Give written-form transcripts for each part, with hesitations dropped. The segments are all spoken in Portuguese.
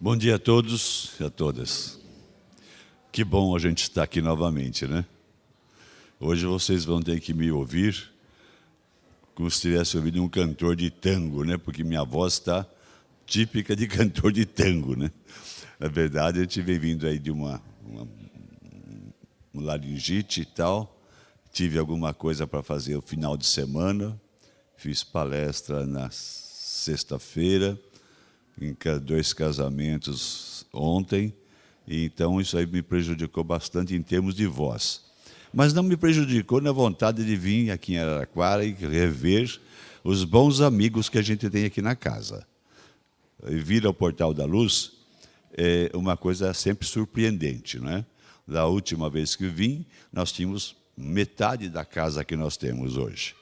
Bom dia a todos e a todas. Que bom a gente estar aqui novamente, né? Hoje vocês vão ter que me ouvir como se tivesse ouvido um cantor de tango, né? Porque minha voz está típica de cantor de tango, né? Na verdade, eu tive vindo aí de uma laringite e tal. Tive alguma coisa para fazer o final de semana. Fiz palestra na sexta-feira, em 2 casamentos ontem. E então isso aí me prejudicou bastante em termos de voz. Mas não me prejudicou na vontade de vir aqui em Araraquara e rever os bons amigos que a gente tem aqui na casa. E vir ao Portal da Luz é uma coisa sempre surpreendente, não é? Da última vez que vim, nós tínhamos metade da casa que nós temos hoje.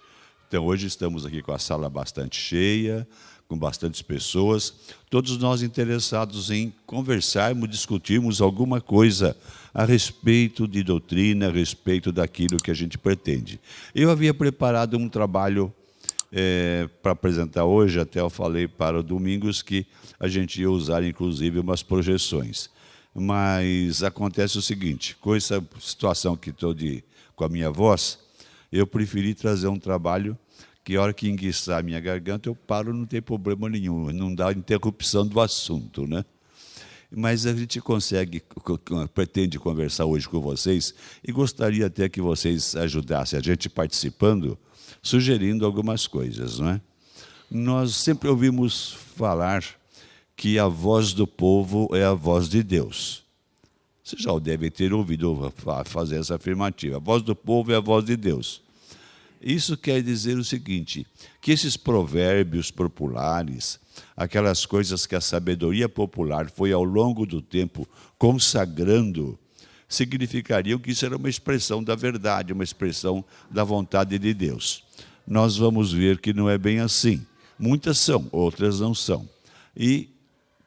Então, hoje estamos aqui com a sala bastante cheia, com bastantes pessoas, todos nós interessados em conversarmos, discutirmos alguma coisa a respeito de doutrina, a respeito daquilo que a gente pretende. Eu havia preparado um trabalho para apresentar hoje, até eu falei para o Domingos que a gente ia usar, inclusive, umas projeções. Mas acontece o seguinte, com essa situação que estou com a minha voz, eu preferi trazer um trabalho que a hora que enguiçar a minha garganta, eu paro, não tem problema nenhum, não dá interrupção do assunto, né? Mas a gente pretende conversar hoje com vocês e gostaria até que vocês ajudassem a gente participando, sugerindo algumas coisas, não é? Nós sempre ouvimos falar que a voz do povo é a voz de Deus. Vocês já devem ter ouvido fazer essa afirmativa. A voz do povo é a voz de Deus. Isso quer dizer o seguinte, que esses provérbios populares, aquelas coisas que a sabedoria popular foi ao longo do tempo consagrando, significariam que isso era uma expressão da verdade, uma expressão da vontade de Deus. Nós vamos ver que não é bem assim. Muitas são, outras não são. E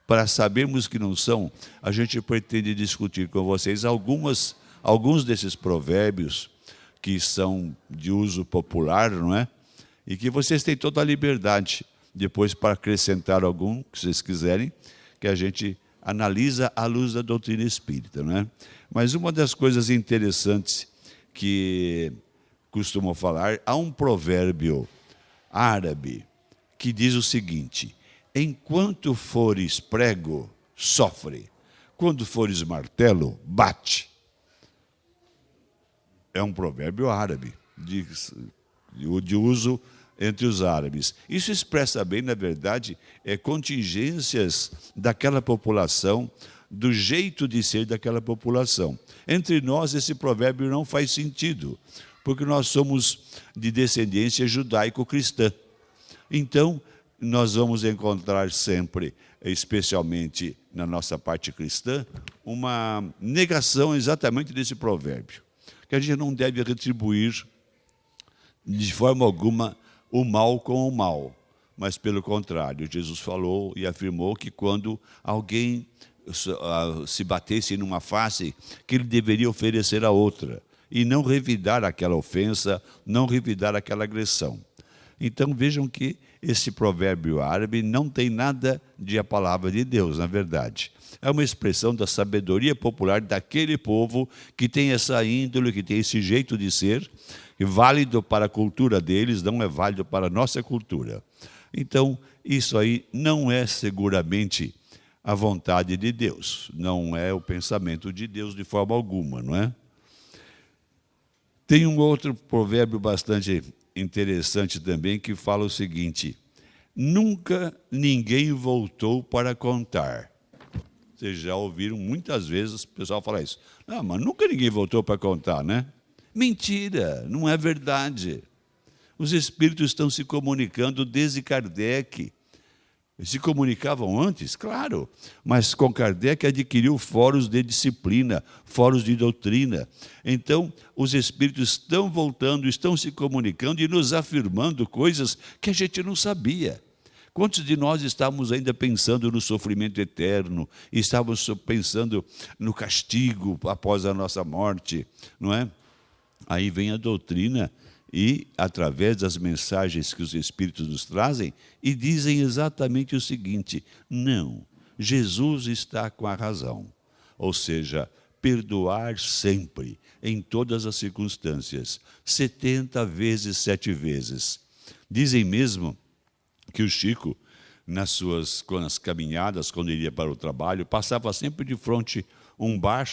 para sabermos que não são, a gente pretende discutir com vocês alguns desses provérbios que são de uso popular, não é? E que vocês têm toda a liberdade, depois para acrescentar algum, que vocês quiserem, que a gente analisa à luz da doutrina espírita, não é? Mas uma das coisas interessantes que costumam falar, há um provérbio árabe que diz o seguinte: enquanto fores prego, sofre. Quando fores martelo, bate. É um provérbio árabe, de uso entre os árabes. Isso expressa bem, na verdade, contingências daquela população, do jeito de ser daquela população. Entre nós, esse provérbio não faz sentido, porque nós somos de descendência judaico-cristã. Então, nós vamos encontrar sempre, especialmente na nossa parte cristã, uma negação exatamente desse provérbio, que a gente não deve retribuir de forma alguma o mal com o mal, mas pelo contrário, Jesus falou e afirmou que quando alguém se batesse numa face, que ele deveria oferecer a outra, e não revidar aquela ofensa, não revidar aquela agressão. Então vejam que esse provérbio árabe não tem nada de a palavra de Deus, na verdade. É uma expressão da sabedoria popular daquele povo que tem essa índole, que tem esse jeito de ser, e válido para a cultura deles, não é válido para a nossa cultura. Então, isso aí não é seguramente a vontade de Deus, não é o pensamento de Deus de forma alguma, não é? Tem um outro provérbio bastante interessante também que fala o seguinte: nunca ninguém voltou para contar. Vocês já ouviram muitas vezes o pessoal falar isso. Não, mas nunca ninguém voltou para contar, né? Mentira, não é verdade. Os espíritos estão se comunicando desde Kardec. Se comunicavam antes, claro, mas com Kardec adquiriu fóruns de disciplina, fóruns de doutrina. Então, os espíritos estão voltando, estão se comunicando e nos afirmando coisas que a gente não sabia. Quantos de nós estávamos ainda pensando no sofrimento eterno, estávamos pensando no castigo após a nossa morte, não é? Aí vem a doutrina e, através das mensagens que os Espíritos nos trazem, e dizem exatamente o seguinte: não, Jesus está com a razão. Ou seja, perdoar sempre, em todas as circunstâncias, 70 vezes, 7 vezes. Dizem mesmo que o Chico, nas caminhadas, quando ele ia para o trabalho, passava sempre de frente um bar,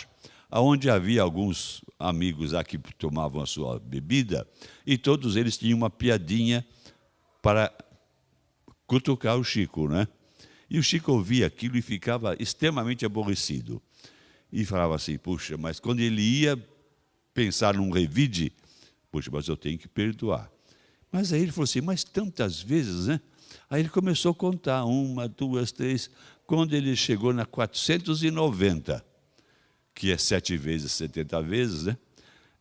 onde havia alguns amigos lá que tomavam a sua bebida, e todos eles tinham uma piadinha para cutucar o Chico, né? E o Chico ouvia aquilo e ficava extremamente aborrecido. E falava assim, puxa, mas quando ele ia pensar num revide, puxa, mas eu tenho que perdoar. Mas aí ele falou assim, mas tantas vezes, né? Aí ele começou a contar, 1, 2, 3, quando ele chegou na 490, que é 7 vezes, 70 vezes, né?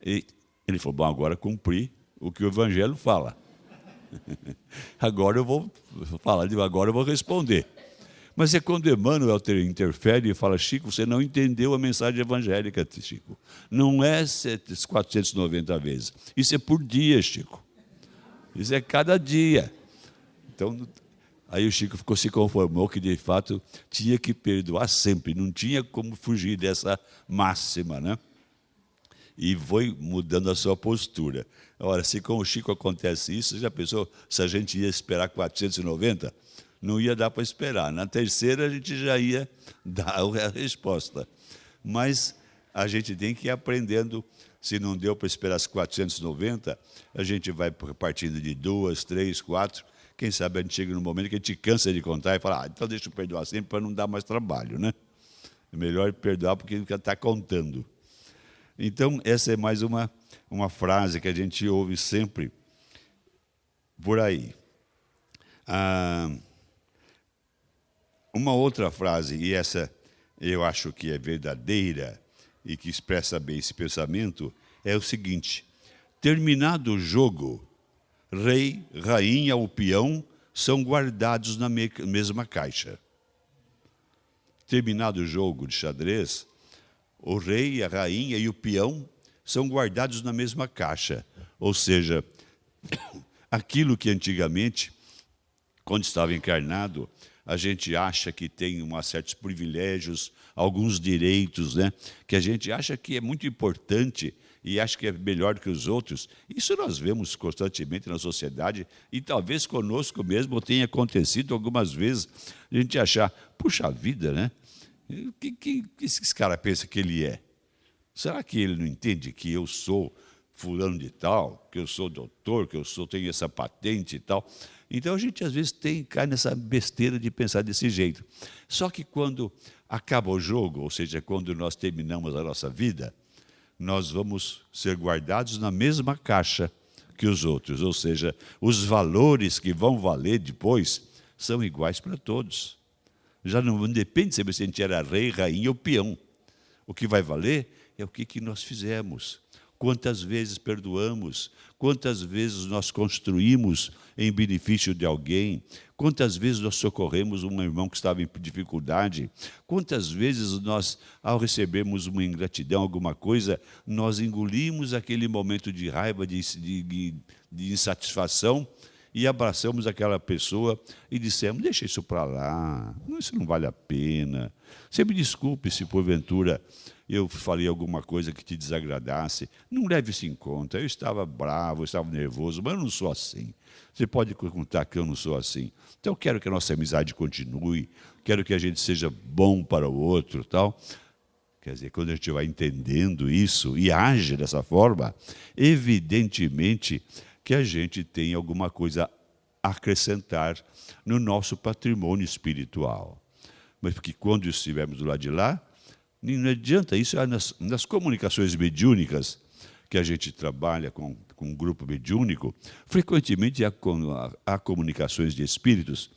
E ele falou, bom, agora cumpri o que o Evangelho fala. Agora eu vou falar, agora eu vou responder. Mas é quando Emmanuel interfere e fala, Chico, você não entendeu a mensagem evangélica, Chico. Não é 490 vezes. Isso é por dia, Chico. Isso é cada dia. Então, aí o Chico se conformou que, de fato, tinha que perdoar sempre. Não tinha como fugir dessa máxima, né? E foi mudando a sua postura. Ora, se com o Chico acontece isso, já pensou se a gente ia esperar 490? Não ia dar para esperar. Na terceira, a gente já ia dar a resposta. Mas a gente tem que ir aprendendo. Se não deu para esperar as 490, a gente vai partindo de 2, 3, 4. Quem sabe a gente chega num momento que a gente cansa de contar e fala, então deixa eu perdoar sempre para não dar mais trabalho, né? É melhor perdoar porque ele está contando. Então, essa é mais uma frase que a gente ouve sempre por aí. Uma outra frase, e essa eu acho que é verdadeira e que expressa bem esse pensamento, é o seguinte: terminado o jogo, rei, rainha ou peão são guardados na mesma caixa. Terminado o jogo de xadrez, o rei, a rainha e o peão são guardados na mesma caixa. Ou seja, aquilo que antigamente, quando estava encarnado, a gente acha que tem certos privilégios, alguns direitos, né? Que a gente acha que é muito importante e acha que é melhor que os outros. Isso nós vemos constantemente na sociedade e talvez conosco mesmo tenha acontecido algumas vezes a gente achar, puxa vida, né? O que esse cara pensa que ele é? Será que ele não entende que eu sou fulano de tal, que eu sou doutor, que eu tenho essa patente e tal? Então a gente às vezes cai nessa besteira de pensar desse jeito. Só que quando acaba o jogo, ou seja, quando nós terminamos a nossa vida, nós vamos ser guardados na mesma caixa que os outros. Ou seja, os valores que vão valer depois são iguais para todos. Já não depende se a gente era rei, rainha ou peão. O que vai valer é o que nós fizemos. Quantas vezes perdoamos, quantas vezes nós construímos em benefício de alguém, quantas vezes nós socorremos um irmão que estava em dificuldade, quantas vezes nós, ao recebermos uma ingratidão, alguma coisa, nós engolimos aquele momento de raiva, de insatisfação e abraçamos aquela pessoa e dissemos, deixa isso para lá, isso não vale a pena. Você me desculpe se porventura eu falei alguma coisa que te desagradasse, não leve isso em conta, eu estava bravo, eu estava nervoso, mas eu não sou assim. Você pode contar que eu não sou assim. Então eu quero que a nossa amizade continue, quero que a gente seja bom para o outro, tal. Quer dizer, quando a gente vai entendendo isso e age dessa forma, evidentemente que a gente tem alguma coisa a acrescentar no nosso patrimônio espiritual. Mas porque quando estivermos do lado de lá, não adianta, isso é nas comunicações mediúnicas, que a gente trabalha com um grupo mediúnico, frequentemente há comunicações de espíritos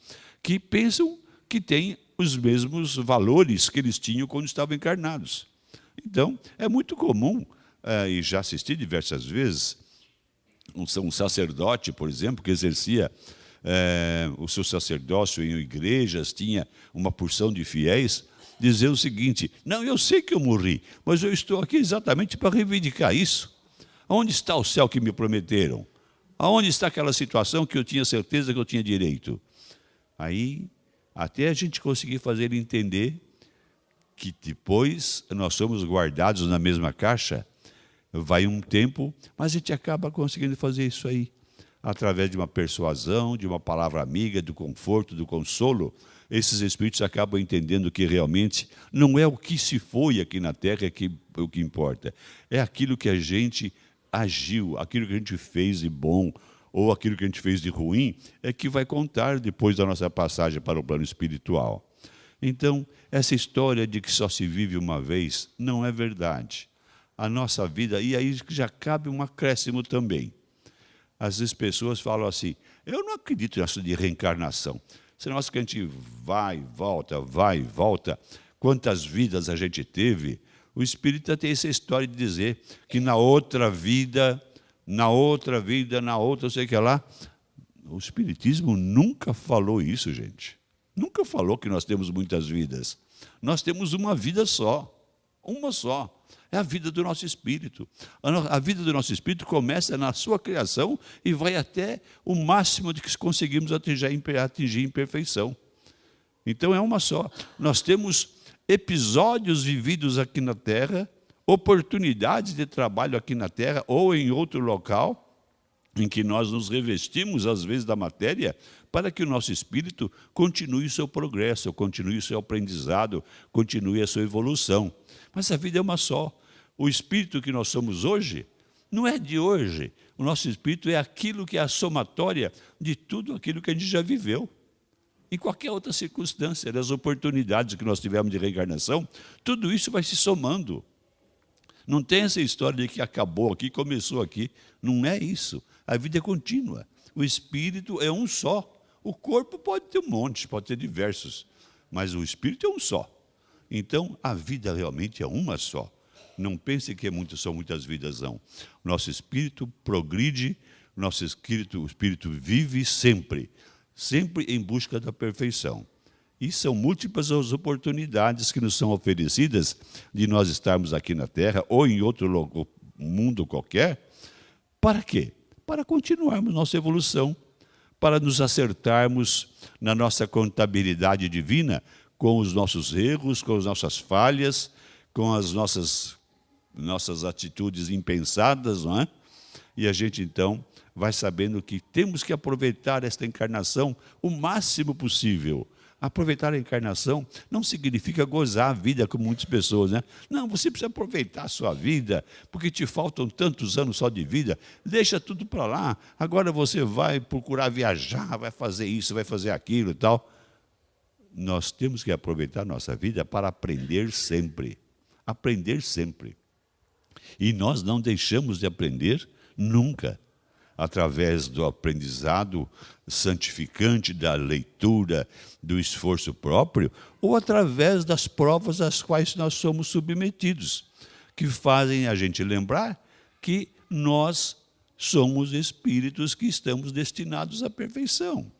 que pensam que têm os mesmos valores que eles tinham quando estavam encarnados. Então, é muito comum, e já assisti diversas vezes, um sacerdote, por exemplo, que exercia o seu sacerdócio em igrejas, tinha uma porção de fiéis, dizer o seguinte, não, eu sei que eu morri, mas eu estou aqui exatamente para reivindicar isso. Onde está o céu que me prometeram? Aonde está aquela situação que eu tinha certeza que eu tinha direito? Aí até a gente conseguir fazer ele entender que depois nós somos guardados na mesma caixa. Vai um tempo, mas a gente acaba conseguindo fazer isso aí, através de uma persuasão, de uma palavra amiga, do conforto, do consolo. Esses espíritos acabam entendendo que realmente não é o que se foi aqui na Terra o que importa, é aquilo que a gente agiu, aquilo que a gente fez de bom, ou aquilo que a gente fez de ruim, é que vai contar depois da nossa passagem para o plano espiritual. Então, essa história de que só se vive uma vez não é verdade. A nossa vida, e aí já cabe um acréscimo também. Às vezes pessoas falam assim, eu não acredito nisso de reencarnação. Esse negócio que a gente vai e volta, quantas vidas a gente teve. O espírita tem essa história de dizer que na outra vida, não sei o que lá. O espiritismo nunca falou isso, gente. Nunca falou que nós temos muitas vidas. Nós temos uma vida só, uma só. É a vida do nosso espírito. A vida do nosso espírito começa na sua criação e vai até o máximo de que conseguimos atingir em perfeição. Então é uma só. Nós temos episódios vividos aqui na Terra, oportunidades de trabalho aqui na Terra ou em outro local, em que nós nos revestimos, às vezes, da matéria, para que o nosso espírito continue o seu progresso, continue o seu aprendizado, continue a sua evolução. Mas a vida é uma só. O espírito que nós somos hoje, não é de hoje. O nosso espírito é aquilo que é a somatória de tudo aquilo que a gente já viveu. Em qualquer outra circunstância, das oportunidades que nós tivemos de reencarnação, tudo isso vai se somando. Não tem essa história de que acabou aqui, começou aqui. Não é isso. A vida é contínua. O espírito é um só. O corpo pode ter um monte, pode ter diversos, mas o espírito é um só. Então, a vida realmente é uma só. Não pense que são muitas vidas, não. Nosso espírito progride, nosso espírito vive sempre, sempre em busca da perfeição. E são múltiplas as oportunidades que nos são oferecidas de nós estarmos aqui na Terra ou em outro mundo qualquer. Para quê? Para continuarmos nossa evolução, para nos acertarmos na nossa contabilidade divina com os nossos erros, com as nossas falhas, com as nossas atitudes impensadas, não é? E a gente, então, vai sabendo que temos que aproveitar esta encarnação o máximo possível. Aproveitar a encarnação não significa gozar a vida, como muitas pessoas, né? Não, você precisa aproveitar a sua vida, porque te faltam tantos anos só de vida, deixa tudo para lá, agora você vai procurar viajar, vai fazer isso, vai fazer aquilo e tal. Nós temos que aproveitar a nossa vida para aprender sempre. Aprender sempre. E nós não deixamos de aprender nunca. Através do aprendizado santificante, da leitura, do esforço próprio, ou através das provas às quais nós somos submetidos, que fazem a gente lembrar que nós somos espíritos que estamos destinados à perfeição.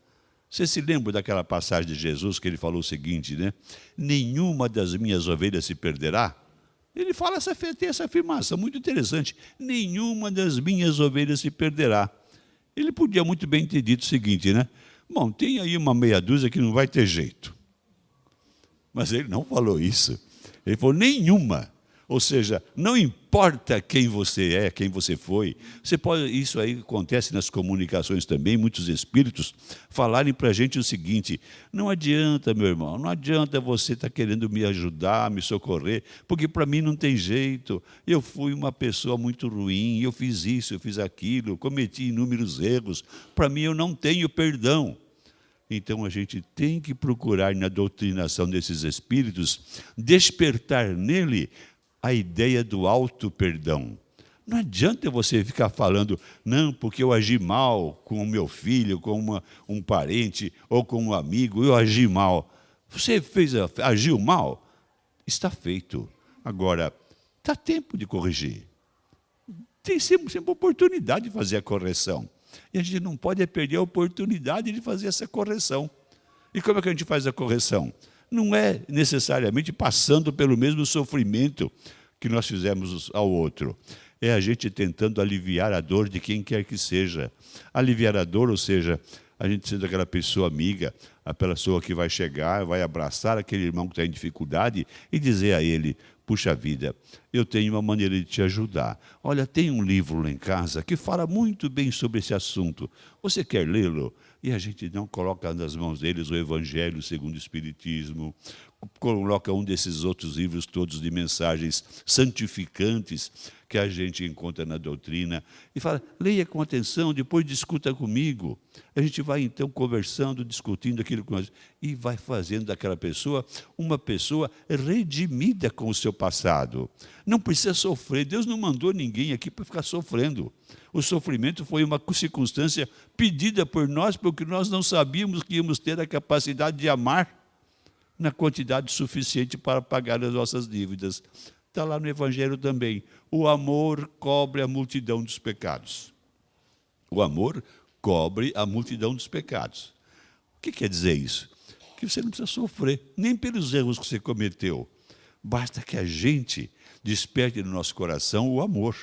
Você se lembra daquela passagem de Jesus que ele falou o seguinte, né? Nenhuma das minhas ovelhas se perderá? Ele tem essa afirmação muito interessante. Nenhuma das minhas ovelhas se perderá. Ele podia muito bem ter dito o seguinte, né? Bom, tem aí uma meia dúzia que não vai ter jeito. Mas ele não falou isso. Ele falou nenhuma. Ou seja, não importa quem você é, quem você foi. Isso aí acontece nas comunicações também, muitos espíritos falarem para a gente o seguinte, não adianta, meu irmão, não adianta você estar querendo me ajudar, me socorrer, porque para mim não tem jeito. Eu fui uma pessoa muito ruim, eu fiz isso, eu fiz aquilo, cometi inúmeros erros. Para mim eu não tenho perdão. Então a gente tem que procurar na doutrinação desses espíritos despertar nele a ideia do auto-perdão. Não adianta você ficar falando, não, porque eu agi mal com o meu filho, com um parente ou com um amigo, eu agi mal. Você agiu mal? Está feito. Agora, está tempo de corrigir. Tem sempre oportunidade de fazer a correção. E a gente não pode perder a oportunidade de fazer essa correção. E como é que a gente faz a correção? Não é necessariamente passando pelo mesmo sofrimento que nós fizemos ao outro. É a gente tentando aliviar a dor de quem quer que seja. Aliviar a dor, ou seja, A gente sendo aquela pessoa amiga, a pessoa que vai chegar, vai abraçar aquele irmão que está em dificuldade e dizer a ele: puxa vida, eu tenho uma maneira de te ajudar. Olha, tem um livro lá em casa que fala muito bem sobre esse assunto. Você quer lê-lo? E a gente não coloca nas mãos deles o Evangelho segundo o Espiritismo, coloca um desses outros livros todos de mensagens santificantes que a gente encontra na doutrina e fala: leia com atenção, depois discuta comigo. A gente vai então conversando, discutindo aquilo que nós... e vai fazendo daquela pessoa uma pessoa redimida com o seu passado. Não precisa sofrer, Deus não mandou ninguém aqui para ficar sofrendo. O sofrimento foi uma circunstância pedida por nós, porque nós não sabíamos que íamos ter a capacidade de amar na quantidade suficiente para pagar as nossas dívidas. Está lá no Evangelho também. O amor cobre a multidão dos pecados. O amor cobre a multidão dos pecados. O que quer dizer isso? Que você não precisa sofrer, nem pelos erros que você cometeu. Basta que a gente desperte no nosso coração o amor.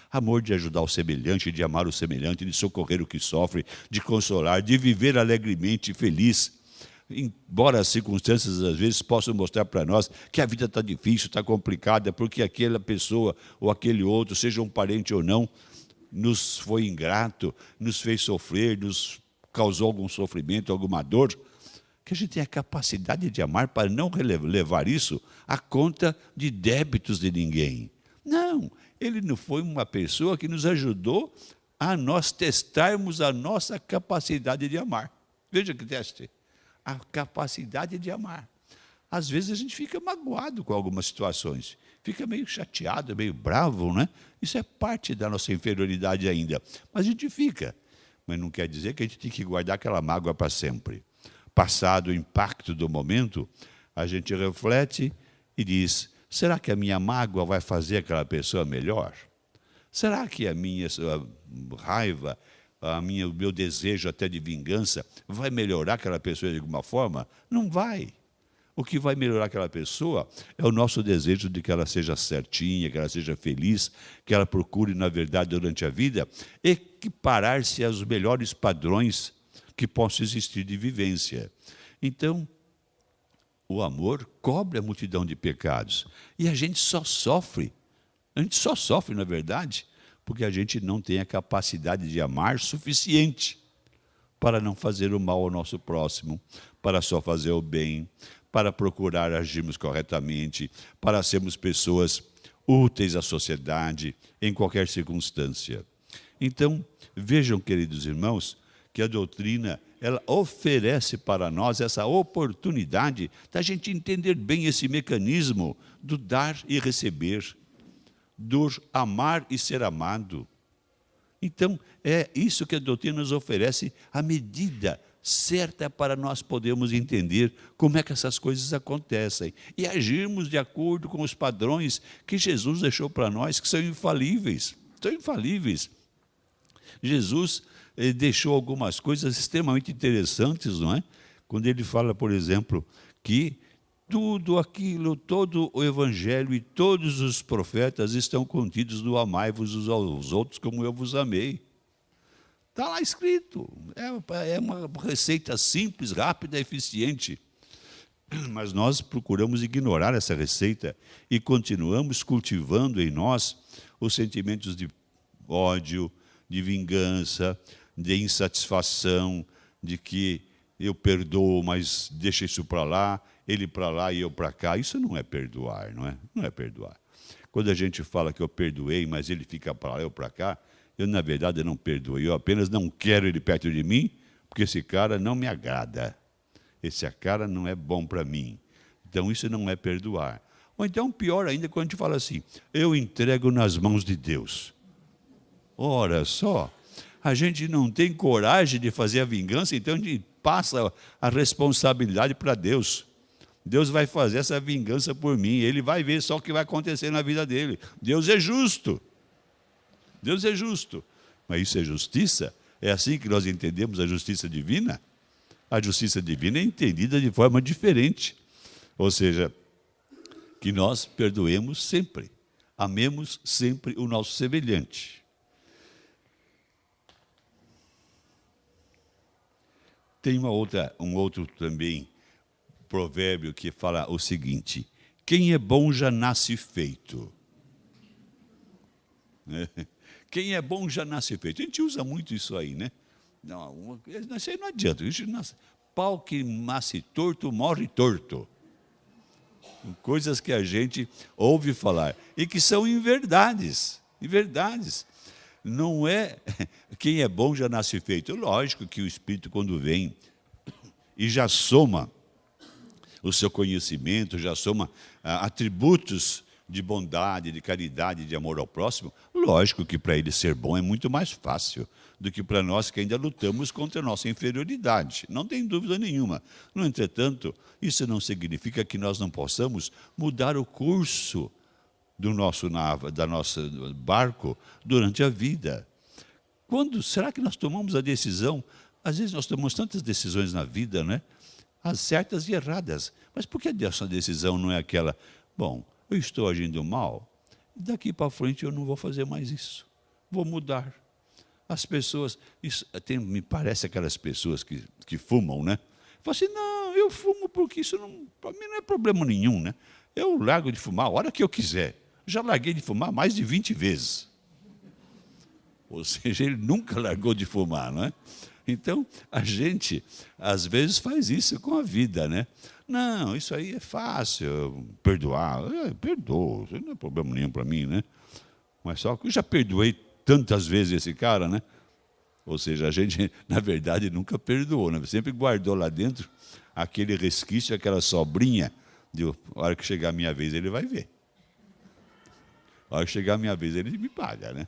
Amor de ajudar o semelhante, de amar o semelhante, de socorrer o que sofre, de consolar, de viver alegremente feliz. Embora as circunstâncias às vezes possam mostrar para nós que a vida está difícil, está complicada, porque aquela pessoa ou aquele outro, seja um parente ou não, nos foi ingrato, nos fez sofrer, nos causou algum sofrimento, alguma dor, que a gente tenha a capacidade de amar para não levar isso à conta de débitos de ninguém. Não, ele não foi uma pessoa que nos ajudou a nós testarmos a nossa capacidade de amar. Veja que teste. A capacidade de amar. Às vezes a gente fica magoado com algumas situações, fica meio chateado, meio bravo, né? Isso é parte da nossa inferioridade ainda, mas a gente fica. Mas não quer dizer que a gente tem que guardar aquela mágoa para sempre. Passado o impacto do momento, a gente reflete e diz: será que a minha mágoa vai fazer aquela pessoa melhor? Será que a minha raiva, o meu desejo até de vingança vai melhorar aquela pessoa de alguma forma? Não vai. O que vai melhorar aquela pessoa é o nosso desejo de que ela seja certinha, que ela seja feliz, que ela procure, na verdade, durante a vida, equiparar-se aos melhores padrões que possam existir de vivência. Então, o amor cobre a multidão de pecados. E a gente só sofre, na verdade, porque a gente não tem a capacidade de amar suficiente para não fazer o mal ao nosso próximo, para só fazer o bem, para procurar agirmos corretamente, para sermos pessoas úteis à sociedade, em qualquer circunstância. Então, vejam, queridos irmãos, que a doutrina ela oferece para nós essa oportunidade da gente entender bem esse mecanismo do dar e receber, do amar e ser amado. Então, é isso que a doutrina nos oferece, a medida certa para nós podermos entender como é que essas coisas acontecem e agirmos de acordo com os padrões que Jesus deixou para nós, que são infalíveis. São infalíveis. Jesus deixou algumas coisas extremamente interessantes, não é? Quando ele fala, por exemplo, que tudo aquilo, todo o Evangelho e todos os profetas estão contidos no amai-vos uns aos outros como eu vos amei. Está lá escrito. É uma receita simples, rápida, eficiente. Mas nós procuramos ignorar essa receita e continuamos cultivando em nós os sentimentos de ódio, de vingança, de insatisfação, de que eu perdoo, mas deixa isso para lá, ele para lá e eu para cá. Isso não é perdoar, não é? Não é perdoar. Quando a gente fala que eu perdoei, mas ele fica para lá e eu para cá, eu, na verdade, não perdoei. Eu apenas não quero ele perto de mim, porque esse cara não me agrada. Esse cara não é bom para mim. Então, isso não é perdoar. Ou então, pior ainda, quando a gente fala assim, eu entrego nas mãos de Deus. Ora só, a gente não tem coragem de fazer a vingança, então a gente passa a responsabilidade para Deus. Deus vai fazer essa vingança por mim, ele vai ver só o que vai acontecer na vida dele. Deus é justo. Deus é justo. Mas isso é justiça? É assim que nós entendemos a justiça divina? A justiça divina é entendida de forma diferente. Ou seja, que nós perdoemos sempre. Amemos sempre o nosso semelhante. Tem um outro também provérbio que fala o seguinte: quem é bom já nasce feito. Quem é bom já nasce feito. A gente usa muito isso aí, né? Não, isso aí não adianta. Pau que nasce torto, morre torto. Coisas que a gente ouve falar e que são inverdades. Inverdades. Não é quem é bom já nasce feito. Lógico que o Espírito, quando vem e já soma o seu conhecimento, já soma atributos de bondade, de caridade, de amor ao próximo, lógico que para ele ser bom é muito mais fácil do que para nós que ainda lutamos contra a nossa inferioridade. Não tem dúvida nenhuma. No entretanto, isso não significa que nós não possamos mudar o curso do nosso barco durante a vida. Será que nós tomamos a decisão? Às vezes nós tomamos tantas decisões na vida, né? As certas e erradas. Mas por que essa decisão não é aquela? Bom, eu estou agindo mal, daqui para frente eu não vou fazer mais isso. Vou mudar. As pessoas, me parece aquelas pessoas que fumam, né? Falam assim, não, eu fumo porque isso para mim não é problema nenhum, né? Eu largo de fumar a hora que eu quiser. Já larguei de fumar mais de 20 vezes. Ou seja, ele nunca largou de fumar, não é? Então, a gente, às vezes, faz isso com a vida, né? Não, isso aí é fácil, perdoar. Perdoo, isso não é problema nenhum para mim, né? Mas só que eu já perdoei tantas vezes esse cara, né? Ou seja, a gente, na verdade, nunca perdoou, né? Sempre guardou lá dentro aquele resquício, aquela sobrinha, de a hora que chegar a minha vez, ele vai ver. A hora que chegar a minha vez, ele me paga, né?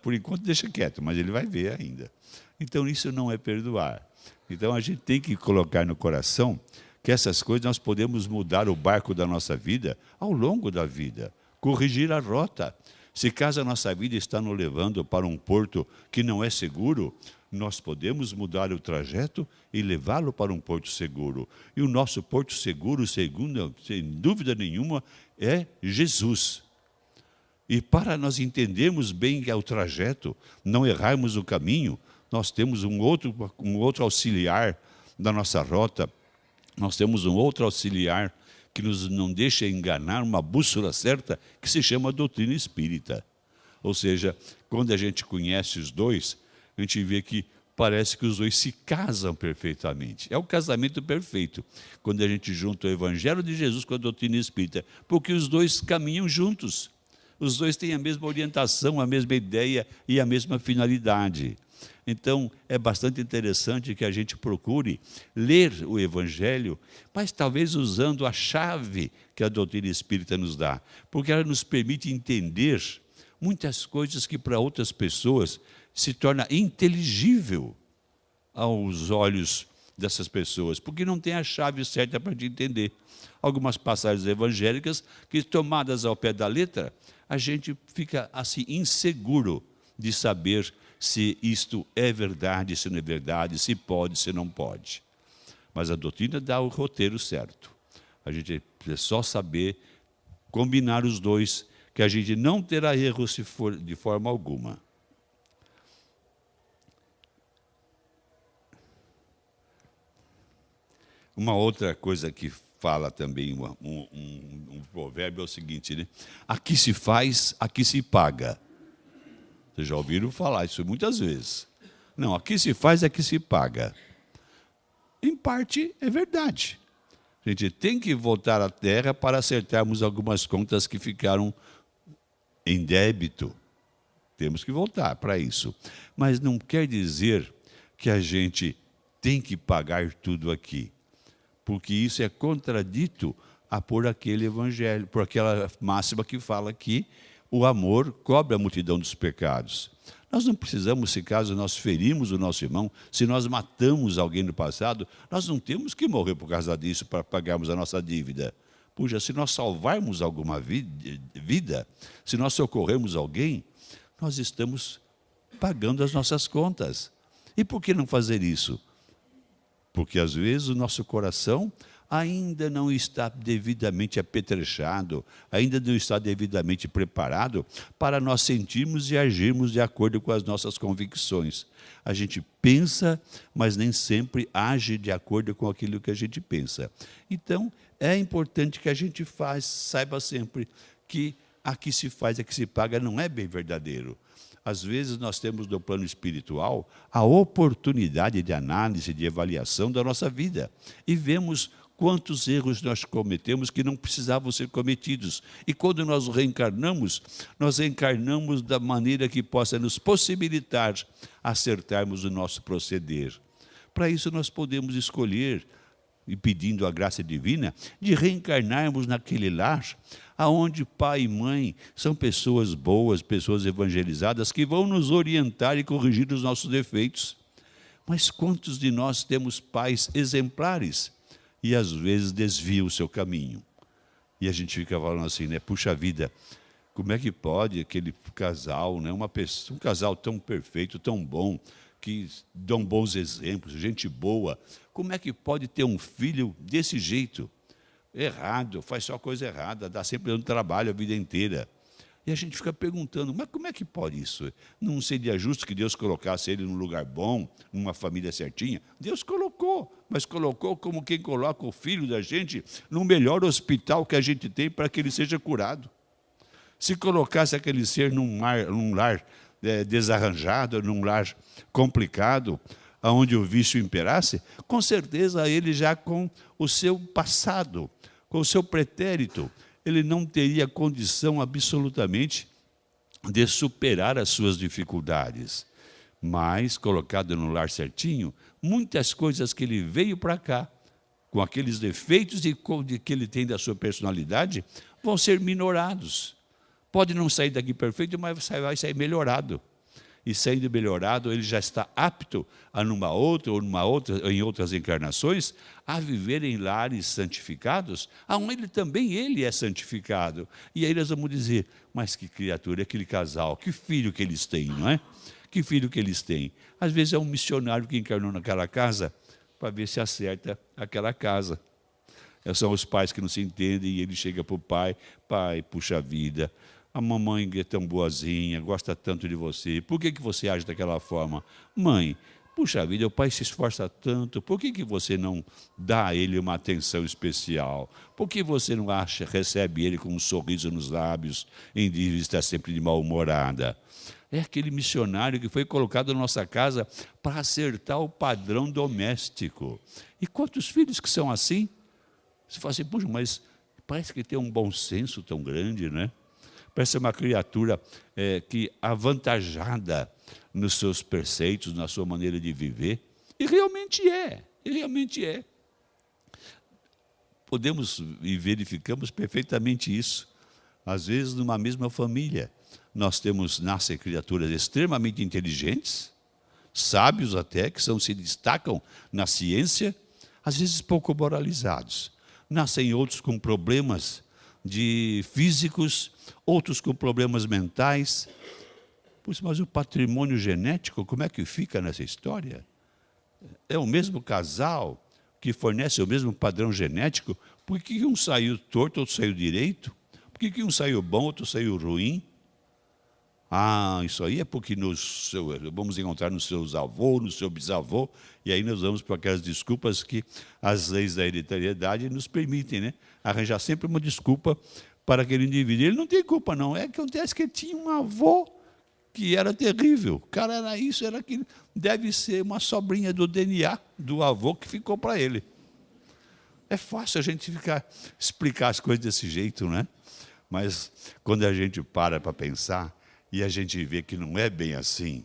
Por enquanto, deixa quieto, mas ele vai ver ainda. Então, isso não é perdoar. Então, a gente tem que colocar no coração que essas coisas nós podemos mudar o barco da nossa vida ao longo da vida, corrigir a rota. Se caso a nossa vida está nos levando para um porto que não é seguro, nós podemos mudar o trajeto e levá-lo para um porto seguro. E o nosso porto seguro, segundo, sem dúvida nenhuma, é Jesus. E para nós entendermos bem o trajeto, não errarmos o caminho, nós temos um outro auxiliar da nossa rota, nós temos um outro auxiliar que nos não deixa enganar, uma bússola certa, que se chama doutrina espírita. Ou seja, quando a gente conhece os dois, a gente vê que parece que os dois se casam perfeitamente. É o casamento perfeito, quando a gente junta o Evangelho de Jesus com a doutrina espírita, porque os dois caminham juntos. Os dois têm a mesma orientação, a mesma ideia e a mesma finalidade. Então, é bastante interessante que a gente procure ler o Evangelho, mas talvez usando a chave que a doutrina espírita nos dá, porque ela nos permite entender muitas coisas que para outras pessoas se torna inteligível aos olhos dessas pessoas, porque não tem a chave certa para te entender. Algumas passagens evangélicas que, tomadas ao pé da letra, a gente fica assim inseguro de saber se isto é verdade, se não é verdade, se pode, se não pode. Mas a doutrina dá o roteiro certo. A gente é só saber combinar os dois, que a gente não terá erro se for de forma alguma. Uma outra coisa que fala também, um provérbio é o seguinte, né? Aqui se faz, aqui se paga. Vocês já ouviram falar isso muitas vezes. Não, aqui se faz, aqui se paga. Em parte, é verdade. A gente tem que voltar à terra para acertarmos algumas contas que ficaram em débito. Temos que voltar para isso. Mas não quer dizer que a gente tem que pagar tudo aqui. Porque isso é contradito por aquele evangelho, por aquela máxima que fala que o amor cobre a multidão dos pecados. Nós não precisamos, se caso nós ferimos o nosso irmão, se nós matamos alguém no passado, nós não temos que morrer por causa disso para pagarmos a nossa dívida. Puxa, se nós salvarmos alguma vida, se nós socorrermos alguém, nós estamos pagando as nossas contas. E por que não fazer isso? Porque às vezes o nosso coração ainda não está devidamente apetrechado, ainda não está devidamente preparado para nós sentirmos e agirmos de acordo com as nossas convicções. A gente pensa, mas nem sempre age de acordo com aquilo que a gente pensa. Então, é importante que a gente saiba sempre que aqui se faz, aqui se paga, não é bem verdadeiro. Às vezes nós temos no plano espiritual a oportunidade de análise, de avaliação da nossa vida e vemos quantos erros nós cometemos que não precisavam ser cometidos. E quando nós reencarnamos da maneira que possa nos possibilitar acertarmos o nosso proceder. Para isso nós podemos escolher, e pedindo a graça divina, de reencarnarmos naquele lar aonde pai e mãe são pessoas boas, pessoas evangelizadas, que vão nos orientar e corrigir os nossos defeitos. Mas quantos de nós temos pais exemplares e às vezes desviam o seu caminho? E a gente fica falando assim, né? Puxa vida, como é que pode aquele casal, né? Um casal tão perfeito, tão bom, que dão bons exemplos, gente boa, como é que pode ter um filho desse jeito? Errado, faz só coisa errada, dá sempre dando trabalho a vida inteira. E a gente fica perguntando, mas como é que pode isso? Não seria justo que Deus colocasse ele num lugar bom, numa família certinha? Deus colocou, mas colocou como quem coloca o filho da gente no melhor hospital que a gente tem para que ele seja curado. Se colocasse aquele ser num lar desarranjado, num lar complicado, onde o vício imperasse, com certeza ele já com o seu passado, com o seu pretérito, ele não teria condição absolutamente de superar as suas dificuldades. Mas, colocado no lar certinho, muitas coisas que ele veio para cá, com aqueles defeitos que ele tem da sua personalidade, vão ser minorados. Pode não sair daqui perfeito, mas vai sair melhorado. E sendo melhorado, ele já está apto a em outras encarnações, a viver em lares santificados, aonde também ele é santificado. E aí nós vamos dizer, mas que criatura, aquele casal, que filho que eles têm, não é? Que filho que eles têm. Às vezes é um missionário que encarnou naquela casa para ver se acerta aquela casa. São os pais que não se entendem e ele chega para o pai, puxa vida, a mamãe é tão boazinha, gosta tanto de você, por que você age daquela forma? Mãe, puxa vida, o pai se esforça tanto, por que você não dá a ele uma atenção especial? Por que você não recebe ele com um sorriso nos lábios, em vez de estar sempre de mal-humorada? É aquele missionário que foi colocado na nossa casa para acertar o padrão doméstico. E quantos filhos que são assim? Você fala assim, puxa, mas parece que tem um bom senso tão grande, né? Parece uma criatura que avantajada nos seus preceitos, na sua maneira de viver. E realmente é. Podemos e verificamos perfeitamente isso. Às vezes, numa mesma família, nascem criaturas extremamente inteligentes, sábios até, que se destacam na ciência, às vezes pouco moralizados. Nascem outros com problemas físicos, outros com problemas mentais. Pois, mas o patrimônio genético, como é que fica nessa história? É o mesmo casal que fornece o mesmo padrão genético, por que um saiu torto, outro saiu direito? Por que um saiu bom, outro saiu ruim? Isso aí é porque vamos encontrar nos seus avós, no seu bisavô, e aí nós vamos para aquelas desculpas que as leis da hereditariedade nos permitem, né? Arranjar sempre uma desculpa para aquele indivíduo. Ele não tem culpa, não. É que acontece que ele tinha um avô que era terrível. O cara era isso, era aquilo. Deve ser uma sobrinha do DNA do avô que ficou para ele. É fácil a gente explicar as coisas desse jeito, né? Mas quando a gente para pensar, e a gente vê que não é bem assim,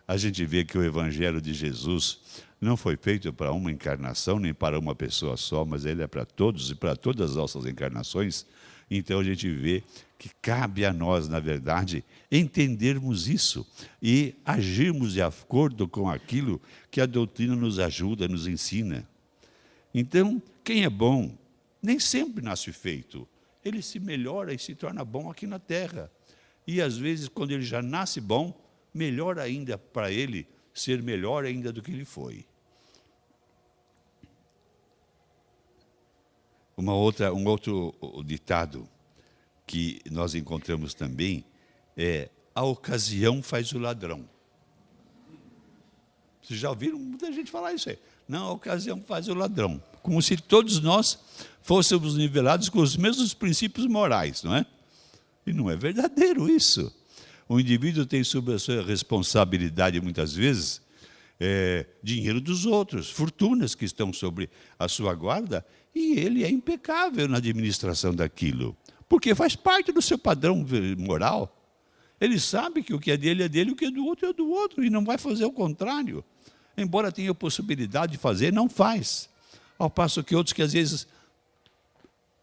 a gente vê que o Evangelho de Jesus não foi feito para uma encarnação, nem para uma pessoa só, mas ele é para todos e para todas as nossas encarnações. Então a gente vê que cabe a nós, na verdade, entendermos isso e agirmos de acordo com aquilo que a doutrina nos ajuda, nos ensina. Então, quem é bom, nem sempre nasce feito. Ele se melhora e se torna bom aqui na Terra. E, às vezes, quando ele já nasce bom, melhor ainda para ele ser melhor ainda do que ele foi. Um outro ditado que nós encontramos também é: a ocasião faz o ladrão. Vocês já ouviram muita gente falar isso aí? Não, a ocasião faz o ladrão. Como se todos nós fôssemos nivelados com os mesmos princípios morais, não é? E não é verdadeiro isso. O indivíduo tem sob a sua responsabilidade, muitas vezes, dinheiro dos outros, fortunas que estão sobre a sua guarda, e ele é impecável na administração daquilo, porque faz parte do seu padrão moral. Ele sabe que o que é dele, o que é do outro, e não vai fazer o contrário. Embora tenha a possibilidade de fazer, não faz. Ao passo que outros que às vezes,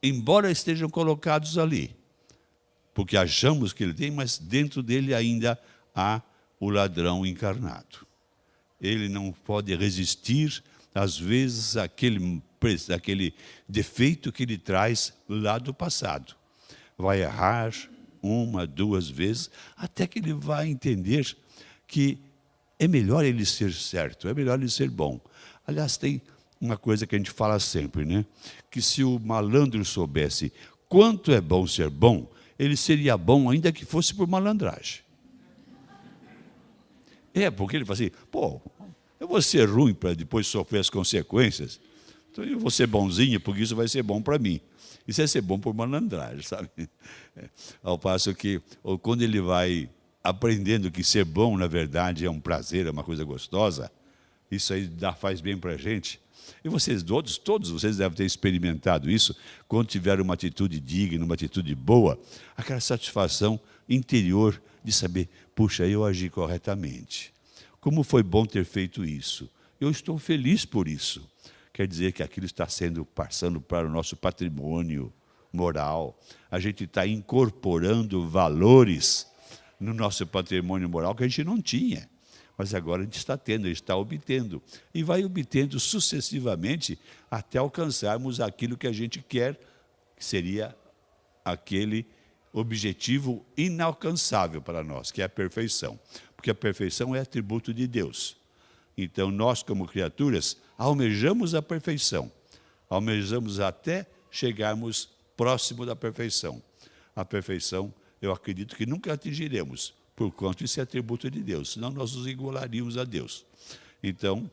embora estejam colocados ali, porque achamos que ele tem, mas dentro dele ainda há o ladrão encarnado. Ele não pode resistir, às vezes, àquele defeito que ele traz lá do passado. Vai errar uma, duas vezes, até que ele vai entender que é melhor ele ser certo, é melhor ele ser bom. Aliás, tem uma coisa que a gente fala sempre, né? Que se o malandro soubesse quanto é bom ser bom, ele seria bom ainda que fosse por malandragem. Porque ele fala assim, eu vou ser ruim para depois sofrer as consequências, então eu vou ser bonzinho, porque isso vai ser bom para mim. Isso é ser bom por malandragem, sabe? Ao passo que, quando ele vai aprendendo que ser bom, na verdade, é um prazer, é uma coisa gostosa, isso aí faz bem para a gente. E vocês todos vocês devem ter experimentado isso, quando tiveram uma atitude digna, uma atitude boa, aquela satisfação interior de saber, puxa, eu agi corretamente. Como foi bom ter feito isso. Eu estou feliz por isso. Quer dizer que aquilo está passando para o nosso patrimônio moral. A gente está incorporando valores no nosso patrimônio moral que a gente não tinha. Mas agora a gente está tendo, a gente está obtendo. E vai obtendo sucessivamente até alcançarmos aquilo que a gente quer, que seria aquele objetivo inalcançável para nós, que é a perfeição. Porque a perfeição é atributo de Deus. Então, nós, como criaturas, almejamos a perfeição. Almejamos até chegarmos próximo da perfeição. A perfeição, eu acredito que nunca atingiremos, por quanto isso é atributo de Deus, senão nós nos igualaríamos a Deus. Então,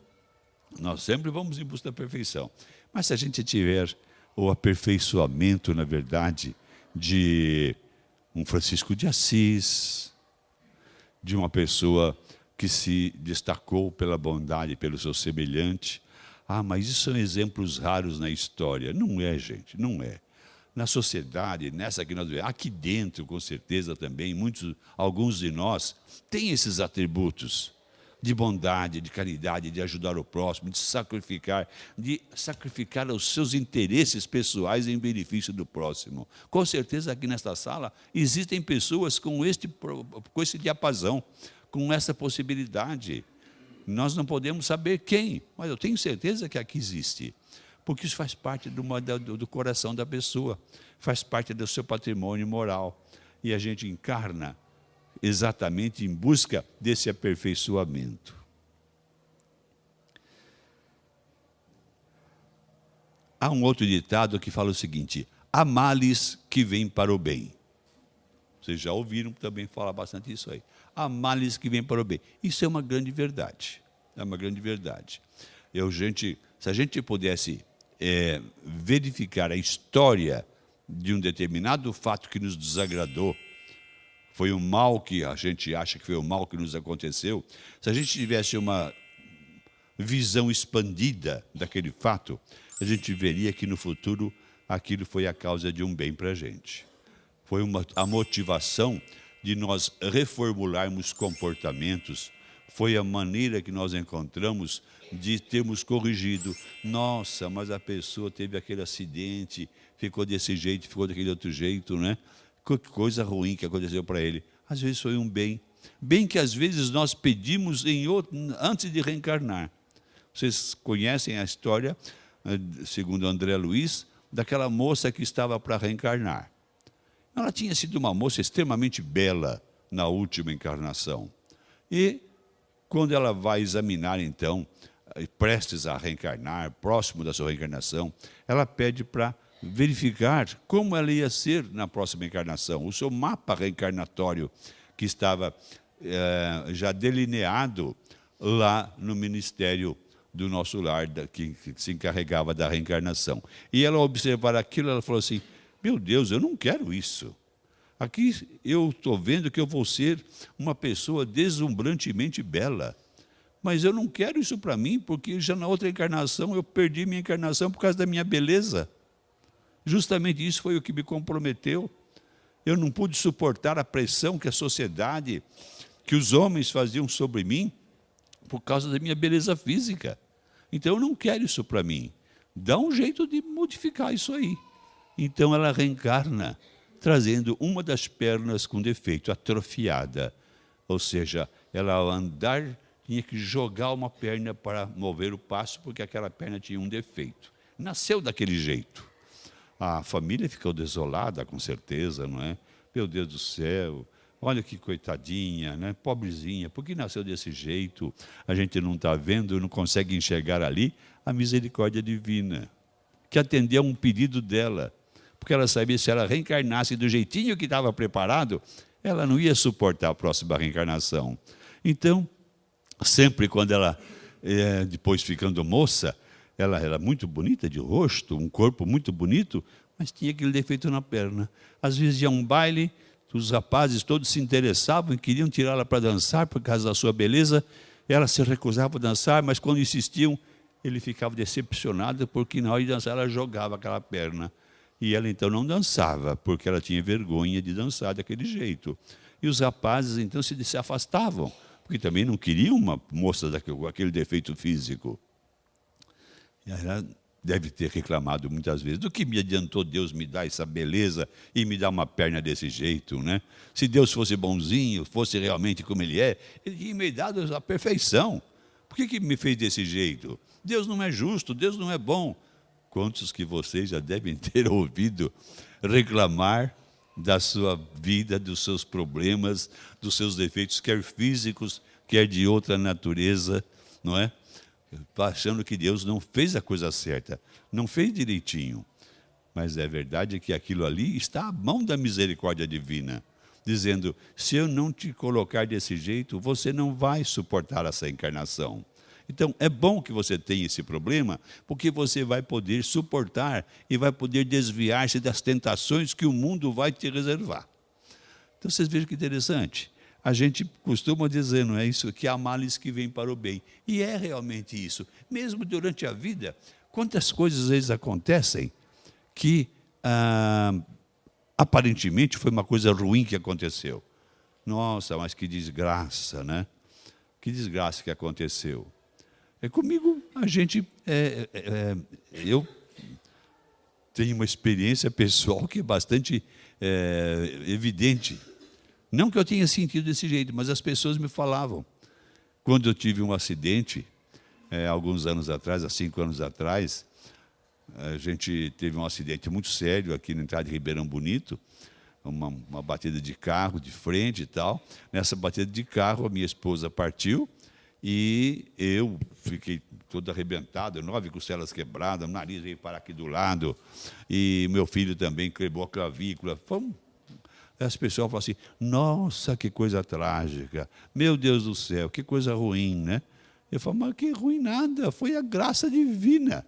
nós sempre vamos em busca da perfeição. Mas se a gente tiver o aperfeiçoamento, na verdade, de um Francisco de Assis, de uma pessoa que se destacou pela bondade, pelo seu semelhante. Mas isso são exemplos raros na história. Não é, gente, não é. Na sociedade, nessa que nós vivemos, aqui dentro, com certeza também, alguns de nós têm esses atributos de bondade, de caridade, de ajudar o próximo, de sacrificar os seus interesses pessoais em benefício do próximo. Com certeza aqui nesta sala existem pessoas com esse diapasão, com essa possibilidade. Nós não podemos saber quem, mas eu tenho certeza que aqui existe. Porque isso faz parte do coração da pessoa, faz parte do seu patrimônio moral. E a gente encarna exatamente em busca desse aperfeiçoamento. Há um outro ditado que fala o seguinte: há males que vêm para o bem. Vocês já ouviram também falar bastante isso aí. Há males que vêm para o bem. Isso é uma grande verdade. É uma grande verdade. Se a gente pudesse verificar a história de um determinado fato que nos desagradou, foi um mal que a gente acha que foi um mal que nos aconteceu, se a gente tivesse uma visão expandida daquele fato, a gente veria que no futuro aquilo foi a causa de um bem para a gente. Foi a motivação de nós reformularmos comportamentos, foi a maneira que nós encontramos de termos corrigido. Nossa, mas a pessoa teve aquele acidente, ficou desse jeito, ficou daquele outro jeito, né? Que coisa ruim que aconteceu para ele. Às vezes foi um bem. Bem que às vezes nós pedimos antes de reencarnar. Vocês conhecem a história, segundo André Luiz, daquela moça que estava para reencarnar. Ela tinha sido uma moça extremamente bela na última encarnação. E quando ela vai examinar, então, prestes a reencarnar, próximo da sua reencarnação, ela pede para verificar como ela ia ser na próxima encarnação. O seu mapa reencarnatório que estava já delineado lá no ministério do nosso lar, que se encarregava da reencarnação. E ela, ao observar aquilo, ela falou assim, meu Deus, eu não quero isso. Aqui eu estou vendo que eu vou ser uma pessoa deslumbrantemente bela. Mas eu não quero isso para mim, porque já na outra encarnação eu perdi minha encarnação por causa da minha beleza. Justamente isso foi o que me comprometeu. Eu não pude suportar a pressão que a sociedade, que os homens faziam sobre mim, por causa da minha beleza física. Então eu não quero isso para mim. Dá um jeito de modificar isso aí. Então ela reencarna, trazendo uma das pernas com defeito, atrofiada. Ou seja, ela ao andar tinha que jogar uma perna para mover o passo, porque aquela perna tinha um defeito. Nasceu daquele jeito. A família ficou desolada, com certeza, não é? Meu Deus do céu, olha que coitadinha, né? Pobrezinha, por que nasceu desse jeito? A gente não está vendo, não consegue enxergar ali a misericórdia divina, que atendeu a um pedido dela, porque ela sabia que se ela reencarnasse do jeitinho que estava preparado, ela não ia suportar a próxima reencarnação. Então, sempre quando ela, depois ficando moça, ela era muito bonita de rosto, um corpo muito bonito, mas tinha aquele defeito na perna. Às vezes ia a um baile, os rapazes todos se interessavam e queriam tirá-la para dançar por causa da sua beleza. Ela se recusava a dançar, mas quando insistiam, ele ficava decepcionado, porque na hora de dançar ela jogava aquela perna. E ela então não dançava, porque ela tinha vergonha de dançar daquele jeito. E os rapazes então se afastavam, porque também não queriam uma moça com aquele defeito físico. E ela deve ter reclamado muitas vezes, do que me adiantou Deus me dar essa beleza e me dar uma perna desse jeito, né? Se Deus fosse bonzinho, fosse realmente como Ele é, Ele tinha me dado a perfeição. Por que me fez desse jeito? Deus não é justo, Deus não é bom. Quantos que vocês já devem ter ouvido reclamar da sua vida, dos seus problemas, dos seus defeitos, quer físicos, quer de outra natureza, não é? Achando que Deus não fez a coisa certa, não fez direitinho. Mas é verdade que aquilo ali está à mão da misericórdia divina, dizendo, se eu não te colocar desse jeito, você não vai suportar essa encarnação. Então, é bom que você tenha esse problema, porque você vai poder suportar e vai poder desviar-se das tentações que o mundo vai te reservar. Então, vocês vejam que interessante. A gente costuma dizer, não é isso, que há males que vêm para o bem. E é realmente isso. Mesmo durante a vida, quantas coisas às vezes acontecem que aparentemente foi uma coisa ruim que aconteceu. Nossa, mas que desgraça, né? Que desgraça que aconteceu. Comigo, eu tenho uma experiência pessoal que é bastante evidente. Não que eu tenha sentido desse jeito, mas as pessoas me falavam. Quando eu tive um acidente, alguns anos atrás, há 5 anos atrás, a gente teve um acidente muito sério aqui na entrada de Ribeirão Bonito, uma batida de carro de frente e tal. Nessa batida de carro, a minha esposa partiu e eu fiquei todo arrebentado, 9 costelas quebradas, o nariz veio parar aqui do lado, e meu filho também quebrou a clavícula. As pessoas falam assim, nossa, que coisa trágica, meu Deus do céu, que coisa ruim, né? Eu falo, mas que ruim nada, foi a graça divina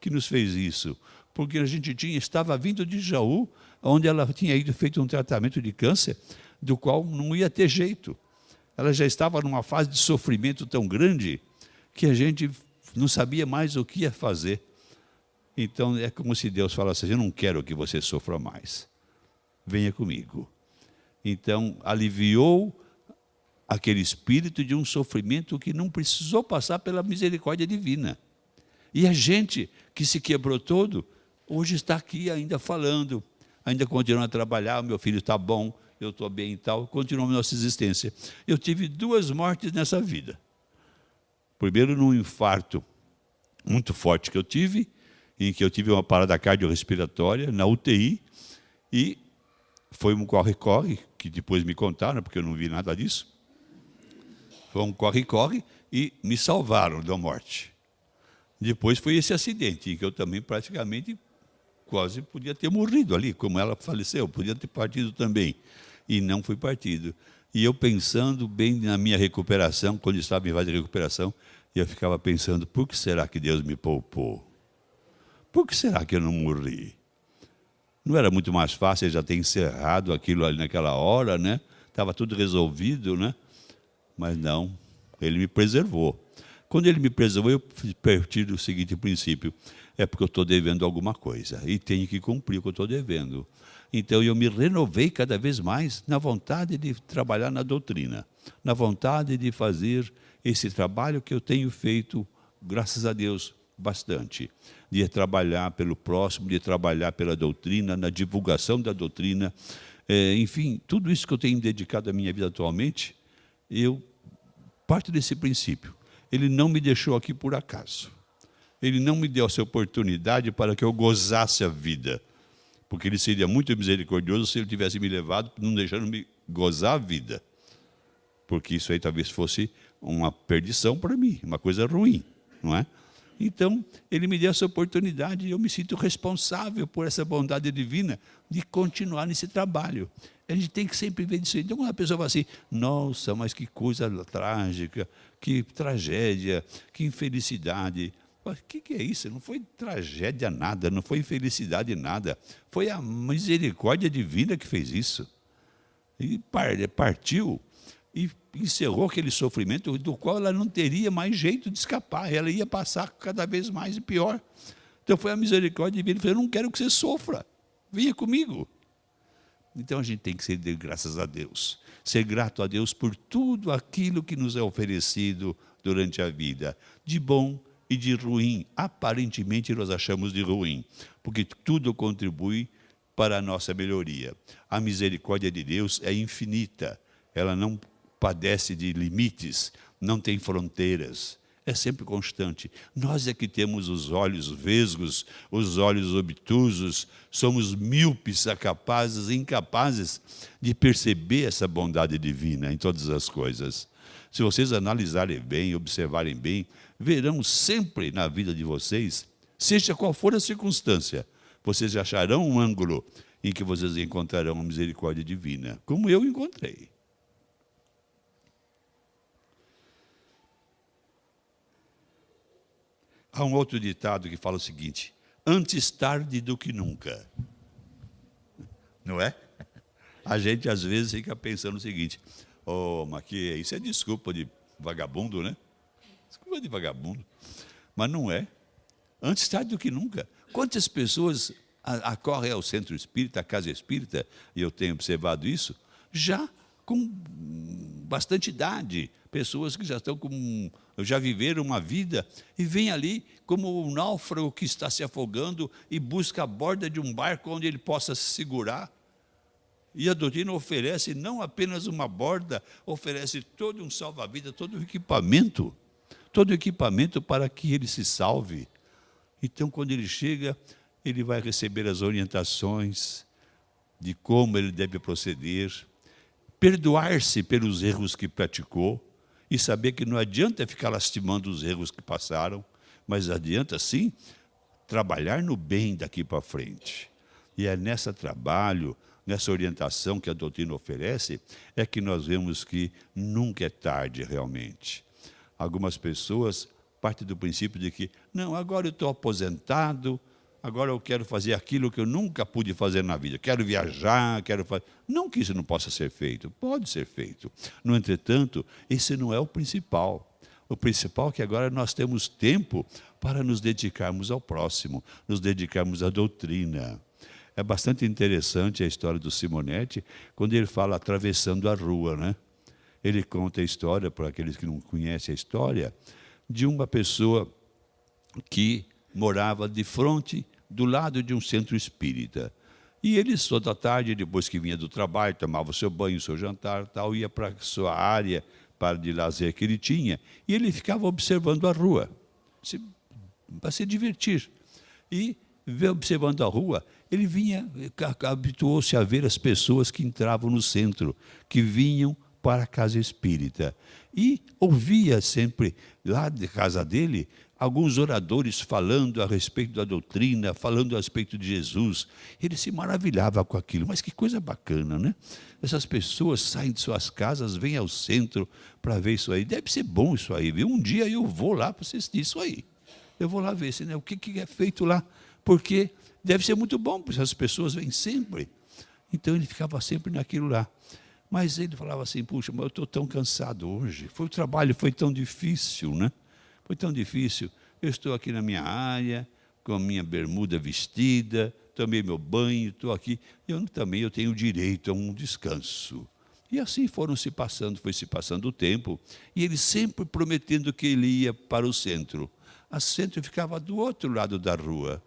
que nos fez isso, porque a gente estava vindo de Jaú, onde ela tinha feito um tratamento de câncer, do qual não ia ter jeito. Ela já estava numa fase de sofrimento tão grande, que a gente não sabia mais o que ia fazer. Então, é como se Deus falasse assim, eu não quero que você sofra mais. Venha comigo. Então, aliviou aquele espírito de um sofrimento que não precisou passar pela misericórdia divina. E a gente que se quebrou todo, hoje está aqui ainda falando, ainda continua a trabalhar, o meu filho está bom, eu estou bem e tal, continua a nossa existência. Eu tive 2 mortes nessa vida. Primeiro, num infarto muito forte que eu tive, em que eu tive uma parada cardiorrespiratória na UTI, e foi um corre-corre, que depois me contaram, porque eu não vi nada disso. Foi um corre-corre e me salvaram da morte. Depois foi esse acidente, em que eu também praticamente quase podia ter morrido ali, como ela faleceu, podia ter partido também. E não fui partido. E eu pensando bem na minha recuperação, quando estava em fase de recuperação, eu ficava pensando, por que será que Deus me poupou? Por que será que eu não morri? Não era muito mais fácil já ter encerrado aquilo ali naquela hora, né? Estava tudo resolvido, né? Mas não, ele me preservou. Quando ele me preservou, eu parti do seguinte princípio: é porque eu estou devendo alguma coisa e tenho que cumprir o que eu estou devendo. Então eu me renovei cada vez mais na vontade de trabalhar na doutrina, na vontade de fazer esse trabalho que eu tenho feito, graças a Deus, bastante. De trabalhar pelo próximo, de trabalhar pela doutrina, na divulgação da doutrina. Enfim, tudo isso que eu tenho dedicado à minha vida atualmente, eu parto desse princípio. Ele não me deixou aqui por acaso. Ele não me deu essa oportunidade para que eu gozasse a vida. Porque ele seria muito misericordioso se ele tivesse me levado, não deixando me gozar a vida. Porque isso aí talvez fosse uma perdição para mim, uma coisa ruim, não é? Então, ele me deu essa oportunidade e eu me sinto responsável por essa bondade divina de continuar nesse trabalho. A gente tem que sempre ver isso. Então, quando a pessoa fala assim, nossa, mas que coisa trágica, que tragédia, que infelicidade. O que é isso? Não foi tragédia nada, não foi infelicidade nada. Foi a misericórdia divina que fez isso. E partiu e encerrou aquele sofrimento do qual ela não teria mais jeito de escapar. Ela ia passar cada vez mais e pior. Então foi a misericórdia divina. Ele falou, eu não quero que você sofra. Venha comigo. Então a gente tem que ser de graças a Deus. Ser grato a Deus por tudo aquilo que nos é oferecido durante a vida. De bom e de ruim. Aparentemente nós achamos de ruim. Porque tudo contribui para a nossa melhoria. A misericórdia de Deus é infinita. Ela não padece de limites, não tem fronteiras, é sempre constante. Nós é que temos os olhos vesgos, os olhos obtusos, somos míopes, incapazes de perceber essa bondade divina em todas as coisas. Se vocês analisarem bem, observarem bem, verão sempre na vida de vocês, seja qual for a circunstância, vocês acharão um ângulo em que vocês encontrarão a misericórdia divina, como eu encontrei. Há um outro ditado que fala o seguinte, antes tarde do que nunca. Não é? A gente às vezes fica pensando o seguinte, mas que isso é desculpa de vagabundo, né? Desculpa de vagabundo. Mas não é. Antes tarde do que nunca. Quantas pessoas acorrem ao centro espírita, à casa espírita, e eu tenho observado isso, já com bastante idade, pessoas que já viveram uma vida e vêm ali como um náufrago que está se afogando e busca a borda de um barco onde ele possa se segurar. E a doutrina oferece não apenas uma borda, oferece todo um salva-vida, todo o equipamento para que ele se salve. Então, quando ele chega, ele vai receber as orientações de como ele deve proceder, perdoar-se pelos erros que praticou e saber que não adianta ficar lastimando os erros que passaram, mas adianta, sim, trabalhar no bem daqui para frente. E é nesse trabalho, nessa orientação que a doutrina oferece, é que nós vemos que nunca é tarde realmente. Algumas pessoas partem do princípio de que, não, agora eu estou aposentado, agora eu quero fazer aquilo que eu nunca pude fazer na vida. Quero viajar, quero fazer... Não que isso não possa ser feito, pode ser feito. No entretanto, esse não é o principal. O principal é que agora nós temos tempo para nos dedicarmos ao próximo, nos dedicarmos à doutrina. É bastante interessante a história do Simonetti, quando ele fala atravessando a rua, né? Ele conta a história, para aqueles que não conhecem a história, de uma pessoa que morava de frente do lado de um centro espírita. E ele, toda tarde, depois que vinha do trabalho, tomava o seu banho, o seu jantar, tal, ia para a sua área de lazer que ele tinha, e ele ficava observando a rua, para se divertir. E, observando a rua, ele habituou-se a ver as pessoas que entravam no centro, que vinham para a casa espírita. E ouvia sempre, lá de casa dele, alguns oradores falando a respeito da doutrina, falando a respeito de Jesus. Ele se maravilhava com aquilo. Mas que coisa bacana, né? Essas pessoas saem de suas casas, vêm ao centro para ver isso aí. Deve ser bom isso aí, viu? Um dia eu vou lá para assistir isso aí. Eu vou lá ver o que é feito lá, porque deve ser muito bom, porque as pessoas vêm sempre. Então ele ficava sempre naquilo lá. Mas ele falava assim, puxa, mas eu estou tão cansado hoje. O trabalho foi tão difícil, né? Foi tão difícil. Eu estou aqui na minha área, com a minha bermuda vestida, tomei meu banho, estou aqui. Eu tenho direito a um descanso. E assim foi se passando o tempo, e ele sempre prometendo que ele ia para o centro. O centro ficava do outro lado da rua.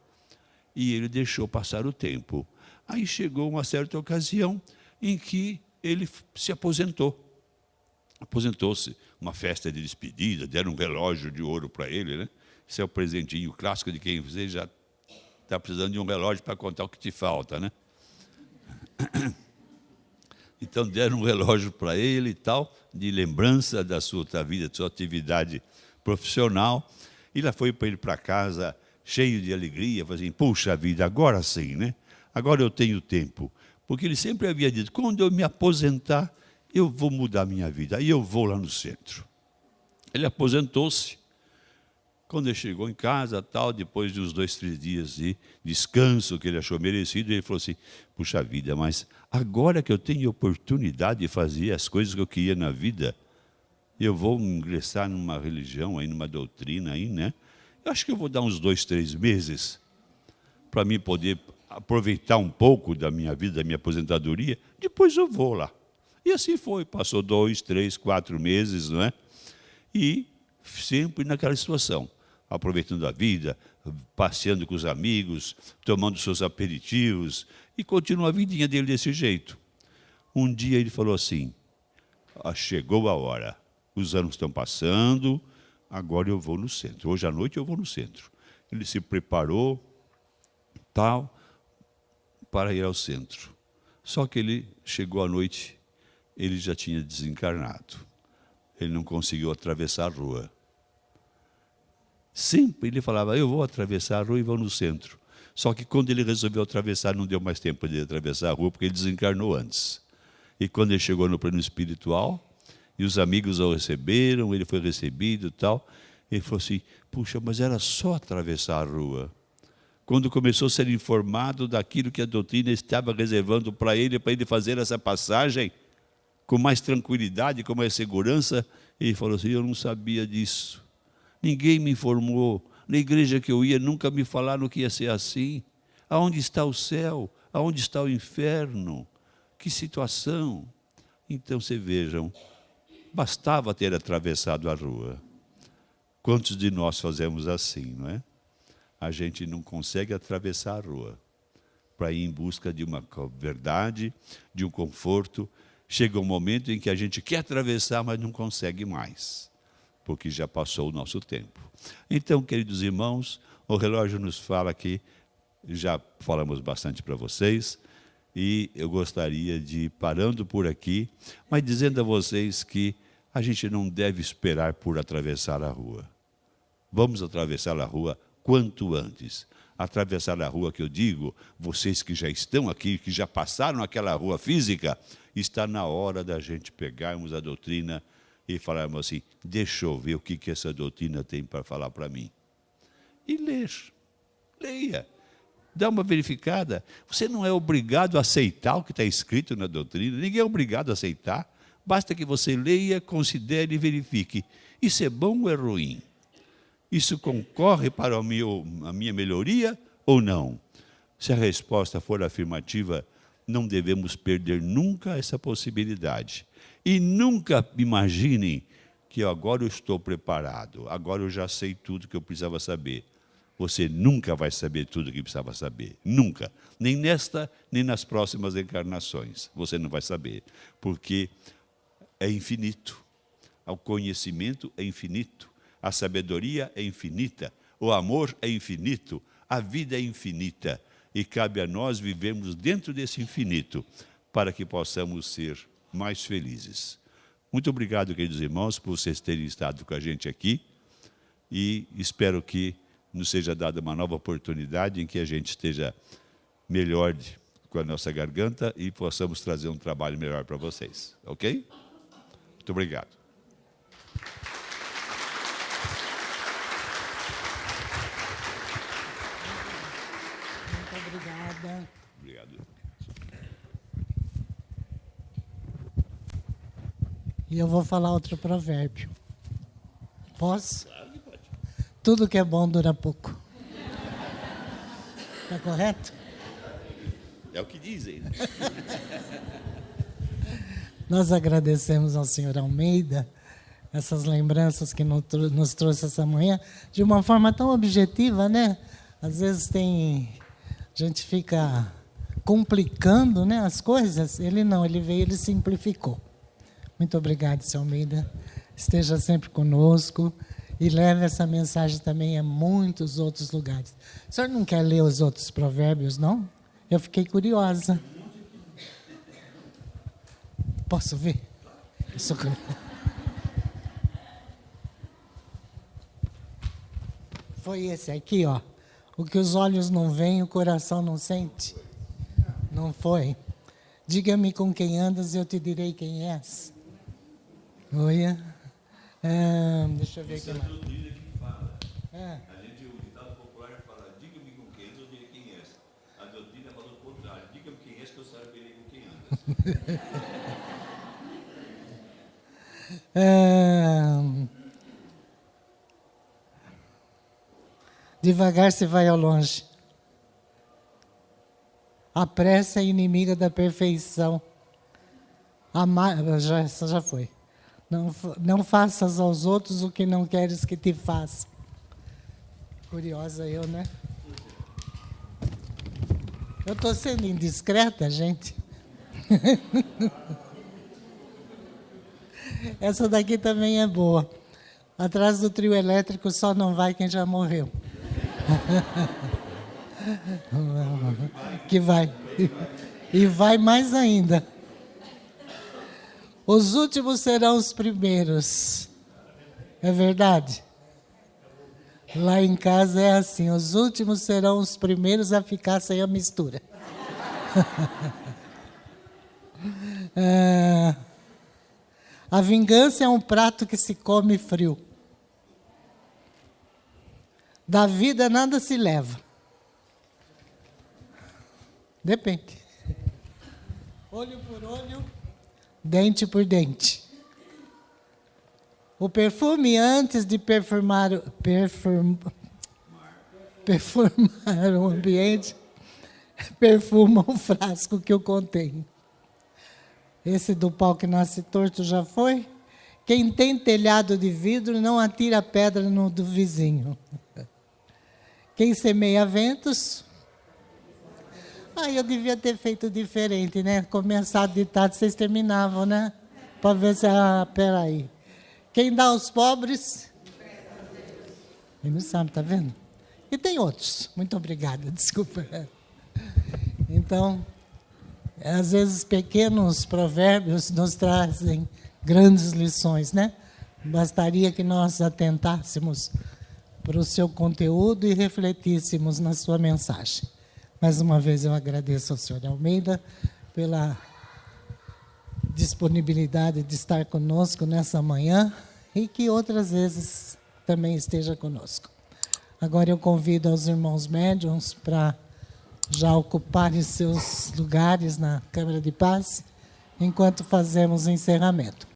E ele deixou passar o tempo. Aí chegou uma certa ocasião em que ele se aposentou. Aposentou-se, uma festa de despedida, deram um relógio de ouro para ele, né? Esse é o presentinho clássico de quem você já está precisando de um relógio para contar o que te falta, né? Então deram um relógio para ele e tal, de lembrança da sua vida, da sua atividade profissional. E lá foi para ele para casa, cheio de alegria, assim, puxa vida, agora sim, né? Agora eu tenho tempo. Porque ele sempre havia dito, quando eu me aposentar, eu vou mudar a minha vida. Aí eu vou lá no centro. Ele aposentou-se. Quando ele chegou em casa, tal, depois de uns 2, 3 dias de descanso que ele achou merecido, ele falou assim, puxa vida, mas agora que eu tenho oportunidade de fazer as coisas que eu queria na vida, eu vou ingressar numa religião, aí, numa doutrina, aí, né? Eu acho que eu vou dar uns 2, 3 meses para mim poder aproveitar um pouco da minha vida, da minha aposentadoria, depois eu vou lá. E assim foi, passou 2, 3, 4 meses, não é? E sempre naquela situação, aproveitando a vida, passeando com os amigos, tomando seus aperitivos, e continua a vidinha dele desse jeito. Um dia ele falou assim, chegou a hora, os anos estão passando, agora eu vou no centro, hoje à noite eu vou no centro. Ele se preparou, tal, para ir ao centro. Só que ele chegou à noite, ele já tinha desencarnado. Ele não conseguiu atravessar a rua. Sempre ele falava, eu vou atravessar a rua e vou no centro. Só que quando ele resolveu atravessar, não deu mais tempo de atravessar a rua, porque ele desencarnou antes. E quando ele chegou no plano espiritual, e os amigos o receberam, ele foi recebido e tal, ele falou assim, puxa, mas era só atravessar a rua. Quando começou a ser informado daquilo que a doutrina estava reservando para ele fazer essa passagem com mais tranquilidade, com mais segurança, ele falou assim, eu não sabia disso. Ninguém me informou. Na igreja que eu ia, nunca me falaram que ia ser assim. Aonde está o céu? Aonde está o inferno? Que situação! Então, vocês vejam, bastava ter atravessado a rua. Quantos de nós fazemos assim, não é? A gente não consegue atravessar a rua para ir em busca de uma verdade, de um conforto. Chega um momento em que a gente quer atravessar, mas não consegue mais, porque já passou o nosso tempo. Então, queridos irmãos, o relógio nos fala que já falamos bastante para vocês, e eu gostaria de ir parando por aqui, mas dizendo a vocês que a gente não deve esperar por atravessar a rua. Vamos atravessar a rua quanto antes. Atravessar a rua que eu digo, vocês que já estão aqui, que já passaram aquela rua física, está na hora da gente pegarmos a doutrina e falarmos assim, deixa eu ver o que essa doutrina tem para falar para mim. E ler, leia, dá uma verificada. Você não é obrigado a aceitar o que está escrito na doutrina, ninguém é obrigado a aceitar, basta que você leia, considere e verifique. Isso é bom ou é ruim? Isso concorre para a minha melhoria ou não? Se a resposta for afirmativa, não devemos perder nunca essa possibilidade. E nunca imaginem que agora eu estou preparado, agora eu já sei tudo que eu precisava saber. Você nunca vai saber tudo que precisava saber, nunca. Nem nesta, nem nas próximas encarnações, você não vai saber, porque é infinito. O conhecimento é infinito. A sabedoria é infinita, o amor é infinito, a vida é infinita e cabe a nós vivermos dentro desse infinito para que possamos ser mais felizes. Muito obrigado, queridos irmãos, por vocês terem estado com a gente aqui. e espero que nos seja dada uma nova oportunidade em que a gente esteja melhor com a nossa garganta e possamos trazer um trabalho melhor para vocês. Ok? Muito obrigado. Muito obrigada. Obrigado. E eu vou falar outro provérbio. Posso? Claro que pode. Tudo que é bom dura pouco. Está correto? É o que dizem. Nós agradecemos ao senhor Almeida essas lembranças que nos trouxe essa manhã, de uma forma tão objetiva, né? Às vezes a gente fica complicando, né, as coisas. Ele não, ele veio, ele simplificou. Muito obrigado, senhor Almeida. Esteja sempre conosco e leve essa mensagem também a muitos outros lugares. O senhor não quer ler os outros provérbios, não? Eu fiquei curiosa. Posso ver? Foi esse aqui, ó. O que os olhos não veem, o coração não sente. Não foi? Diga-me com quem andas e eu te direi quem és. Olha. Deixa eu ver aqui. A gente, o ditado popular fala, diga-me com quem andas, eu direi quem és. A doutrina fala o contrário, diga-me quem és, que eu saberei com quem andas. Devagar se vai ao longe. A pressa é inimiga da perfeição. Essa já foi. Não faças aos outros o que não queres que te façam. Curiosa eu, né? Eu estou sendo indiscreta, gente. Essa daqui também é boa. Atrás do trio elétrico só não vai quem já morreu. Que vai. E vai mais ainda. Os últimos serão os primeiros. É verdade? Lá em casa é assim, os últimos serão os primeiros a ficar sem a mistura. A vingança é um prato que se come frio. Da vida nada se leva. Depende. Olho por olho, dente por dente. O perfume, antes de perfumar o ambiente, perfuma o frasco que o contém. Esse do pau que nasce torto já foi? Quem tem telhado de vidro não atira pedra no do vizinho. Quem semeia ventos... eu devia ter feito diferente, né? Começado ditado, vocês terminavam, né? Para ver se... peraí. Quem dá aos pobres... Ele não sabe, tá vendo? E tem outros. Muito obrigada, desculpa. Então, às vezes, pequenos provérbios nos trazem grandes lições, né? Bastaria que nós atentássemos para o seu conteúdo e refletíssemos na sua mensagem. Mais uma vez eu agradeço ao senhor Almeida pela disponibilidade de estar conosco nessa manhã e que outras vezes também esteja conosco. Agora eu convido aos irmãos médiuns para já ocuparem seus lugares na Câmara de Paz, enquanto fazemos o encerramento.